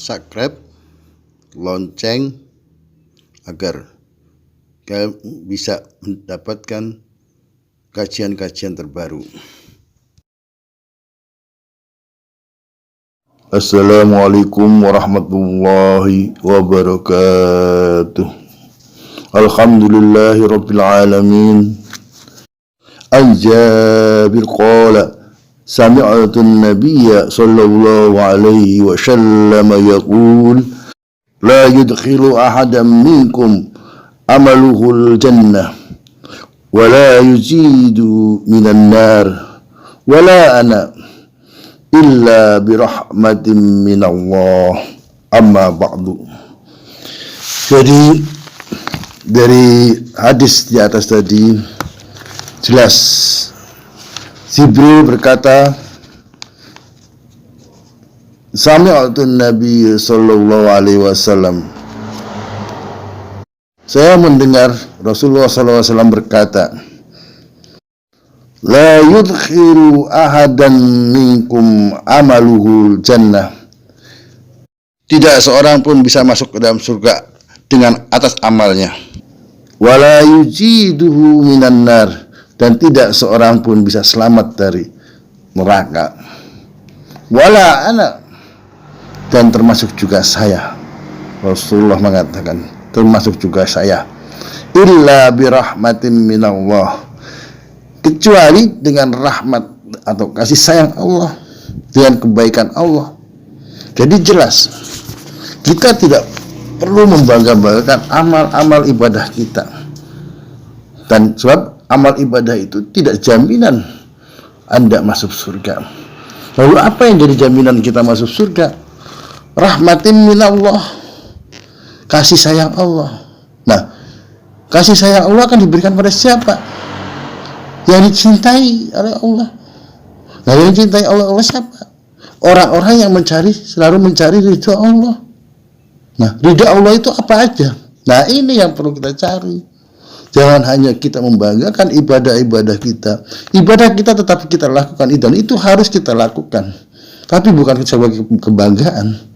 subscribe, lonceng agar kalian bisa mendapatkan kajian-kajian terbaru. Assalamualaikum warahmatullahi wabarakatuh. Alhamdulillahi rabbil alamin. Al-Jabir qala sami'tu an-nabiyya sallallahu alaihi wasallam yaqul la yudkhilu ahadan minkum amaluhu al-jannah wa la yuzidu minan nar wa la ana illa birahmatin minallah amma ba'du. Jadi dari hadis di atas tadi jelas Jibril berkata, sami'tu Nabi sallallahu alaihi wasallam, saya mendengar Rasulullah sallallahu alaihi wasallam berkata, la yudkhilu ahadan minkum amaluhul jannah, tidak seorang pun bisa masuk ke dalam surga dengan atas amalnya, wala yujiduhu minan nar, dan tidak seorang pun bisa selamat dari neraka, wala ana, dan termasuk juga saya. Rasulullah mengatakan termasuk juga saya, illa birahmatin minallah, kecuali dengan rahmat atau kasih sayang Allah, dengan kebaikan Allah. Jadi jelas kita tidak perlu membangga-banggakan amal-amal ibadah kita, dan sebab amal ibadah itu tidak jaminan Anda masuk surga. Lalu apa yang jadi jaminan kita masuk surga? Rahmatin minallah, kasih sayang Allah. Nah, kasih sayang Allah akan diberikan pada siapa? Yang dicintai oleh Allah. Nah, yang dicintai oleh Allah siapa? Orang-orang yang selalu mencari ridha Allah. Nah, ridha Allah itu apa aja? Nah, ini yang perlu kita cari. Jangan hanya kita membanggakan ibadah-ibadah kita. Ibadah kita tetap kita lakukan, dan itu harus kita lakukan. Tapi bukan sebagai kebanggaan.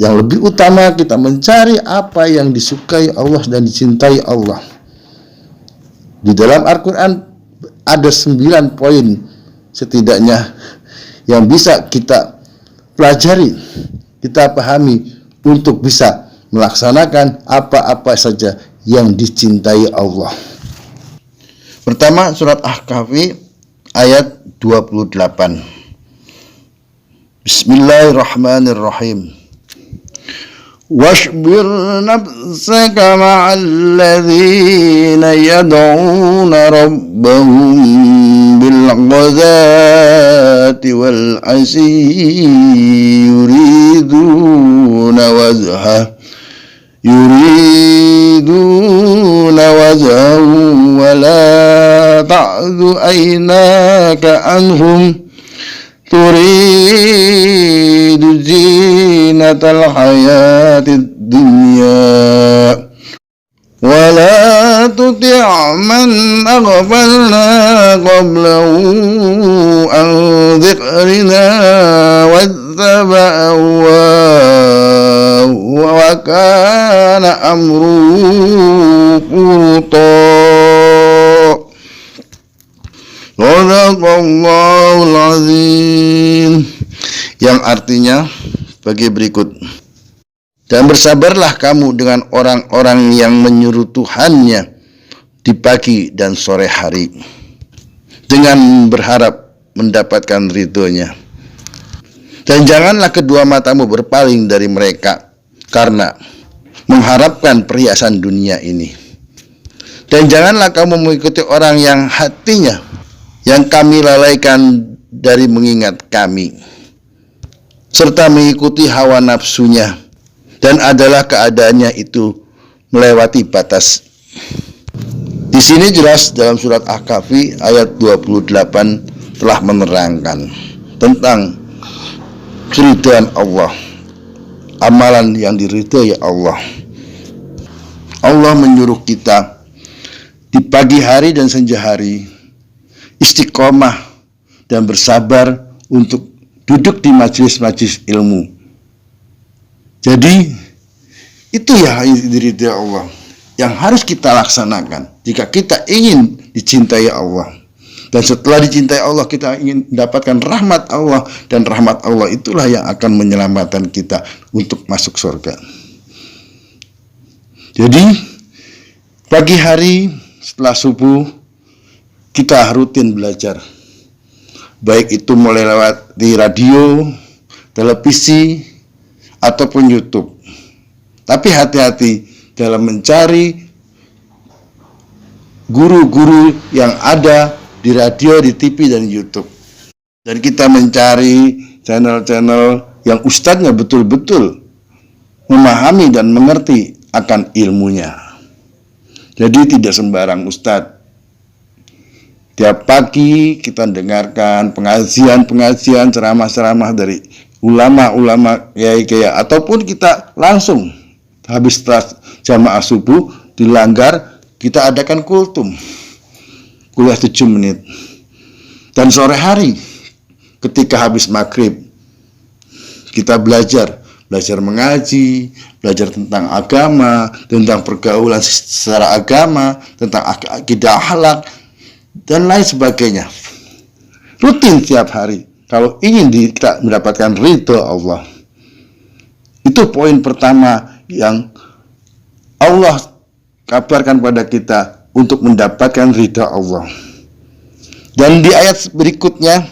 Yang lebih utama kita mencari apa yang disukai Allah dan dicintai Allah. Di dalam Al-Quran ada 9 poin setidaknya yang bisa kita pelajari, kita pahami untuk bisa melaksanakan apa-apa saja yang dicintai Allah. Pertama, surat Al-Kahfi ayat 28. Bismillahirrahmanirrahim. Wasbir nafsaka ma'al ladzina yad'una rabbahum bil ghadati wal 'ashyi yuriduna wajhahu wa la ta'du aynaka anhum turidu zinatal hayatid dunya wa la tuti' man aghfalna qablahu an dhikrina wattaba'a wa kana amru furta. Sadaqallahul azim, yang artinya bagi berikut. Dan bersabarlah kamu dengan orang-orang yang menyuruh Tuhannya di pagi dan sore hari, dengan berharap mendapatkan ridhonya. Dan janganlah kedua matamu berpaling dari mereka karena mengharapkan perhiasan dunia ini. Dan janganlah kamu mengikuti orang yang hatinya yang kami lalaikan dari mengingat kami, serta mengikuti hawa nafsunya, dan adalah keadaannya itu melewati batas. Di sini jelas dalam surat Al-Kahfi ayat 28 telah menerangkan tentang keridhaan Allah, amalan yang diridhai Allah. Allah menyuruh kita di pagi hari dan senja hari istiqomah dan bersabar untuk duduk di majelis-majelis ilmu, Jadi itu ya ridha Allah yang harus kita laksanakan jika kita ingin dicintai Allah. Dan setelah dicintai Allah, kita ingin mendapatkan rahmat Allah, dan rahmat Allah itulah yang akan menyelamatkan kita untuk masuk surga. Jadi pagi hari setelah subuh kita rutin belajar, baik itu mulai lewat di radio, televisi, ataupun YouTube. Tapi hati-hati dalam mencari guru-guru yang ada di radio, di TV, dan YouTube. Dan kita mencari channel-channel yang ustadznya betul-betul memahami dan mengerti akan ilmunya. Jadi tidak sembarang ustadz. Tiap pagi kita dengarkan pengajian-pengajian, ceramah-ceramah dari ulama-ulama, kiai-kiai, ataupun kita langsung habis jamaah subuh dilanggar, kita adakan kultum. Kuliah 7 menit. Dan sore hari ketika habis maghrib kita belajar mengaji, belajar tentang agama, tentang pergaulan secara agama, tentang akidah, akhlak, dan lain sebagainya. Rutin tiap hari kalau ingin kita mendapatkan ridho Allah. Itu poin pertama yang Allah kabarkan pada kita untuk mendapatkan ridha Allah. Dan di ayat berikutnya,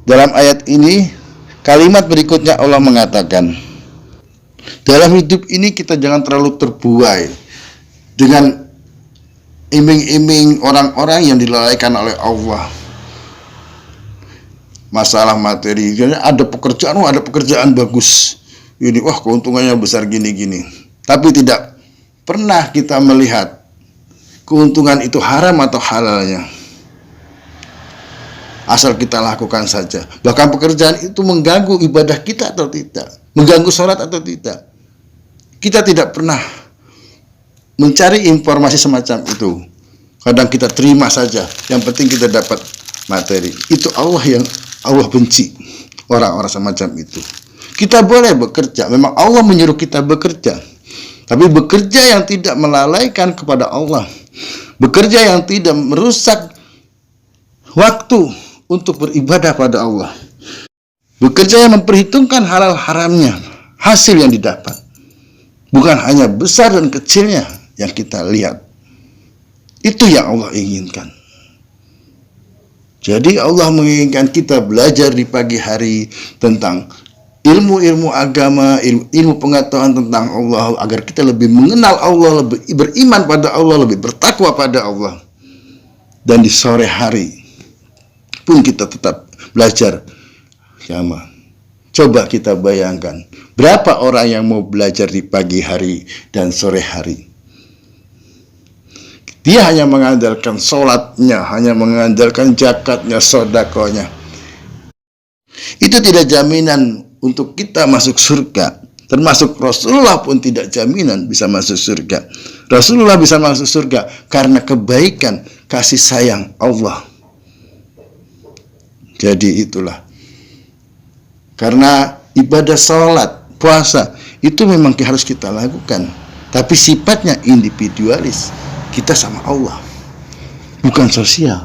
dalam ayat ini, kalimat berikutnya Allah mengatakan, dalam hidup ini kita jangan terlalu terbuai dengan iming-iming orang-orang yang dilalaikan oleh Allah. Masalah materi, ada pekerjaan bagus, ini wah keuntungannya besar gini-gini, tapi tidak pernah kita melihat keuntungan itu haram atau halalnya. Asal kita lakukan saja. Bahkan pekerjaan itu mengganggu ibadah kita atau tidak, mengganggu sholat atau tidak, kita tidak pernah mencari informasi semacam itu. Kadang kita terima saja, yang penting kita dapat materi. Itu yang Allah benci, orang-orang semacam itu. Kita boleh bekerja, memang Allah menyuruh kita bekerja, tapi bekerja yang tidak melalaikan kepada Allah, bekerja yang tidak merusak waktu untuk beribadah pada Allah, bekerja yang memperhitungkan halal haramnya, hasil yang didapat, bukan hanya besar dan kecilnya yang kita lihat. Itu yang Allah inginkan. Jadi Allah menginginkan kita belajar di pagi hari tentang ilmu-ilmu agama, ilmu pengetahuan tentang Allah, agar kita lebih mengenal Allah, lebih beriman pada Allah, lebih bertakwa pada Allah. Dan di sore hari pun kita tetap belajar agama. Coba kita bayangkan, berapa orang yang mau belajar di pagi hari dan sore hari? Dia hanya mengandalkan sholatnya, hanya mengandalkan zakatnya, sodakonya. Itu tidak jaminan untuk kita masuk surga. Termasuk Rasulullah pun tidak jaminan bisa masuk surga. Rasulullah bisa masuk surga karena kebaikan, kasih sayang Allah. Jadi itulah. Karena ibadah sholat, puasa, itu memang harus kita lakukan. Tapi sifatnya individualis. Kita sama Allah, bukan sosial.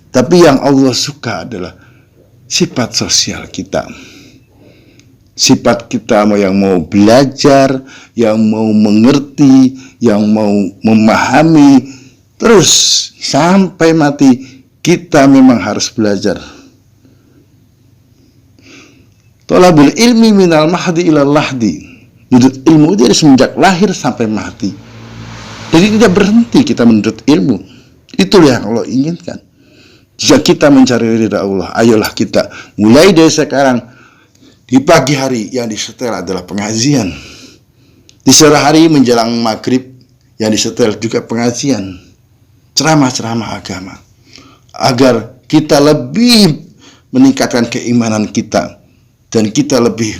Tapi yang Allah suka adalah sifat sosial kita. Sifat kita yang mau belajar, yang mau mengerti, yang mau memahami, terus sampai mati kita memang harus belajar. Thalabul ilmi minal mahdi ilal lahdi. Menuntut ilmu dari semenjak lahir sampai mati. Jadi tidak berhenti kita menuntut ilmu. Itulah yang Allah inginkan. Jika kita mencari ridha Allah, ayolah kita mulai dari sekarang. Di pagi hari yang disetel adalah pengajian. Di sore hari menjelang maghrib yang disetel juga pengajian, ceramah-ceramah agama, agar kita lebih meningkatkan keimanan kita dan kita lebih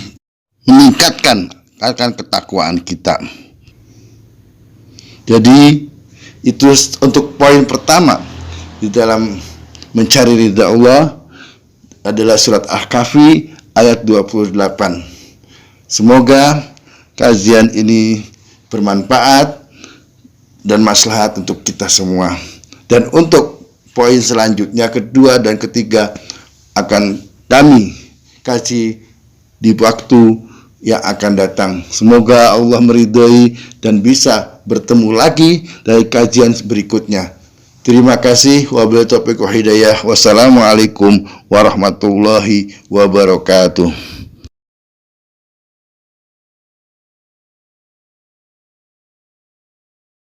meningkatkan ketakwaan kita. Jadi itu untuk poin pertama di dalam mencari ridha Allah adalah surat Al-Kahfi ayat 28. Semoga kajian ini bermanfaat dan maslahat untuk kita semua. Dan untuk poin selanjutnya, kedua dan ketiga, akan kami kaji di waktu yang akan datang. Semoga Allah meridhai dan bisa bertemu lagi dari kajian berikutnya. Terima kasih. Wabillahi taufiq wal hidayah. Wassalamualaikum warahmatullahi wabarakatuh.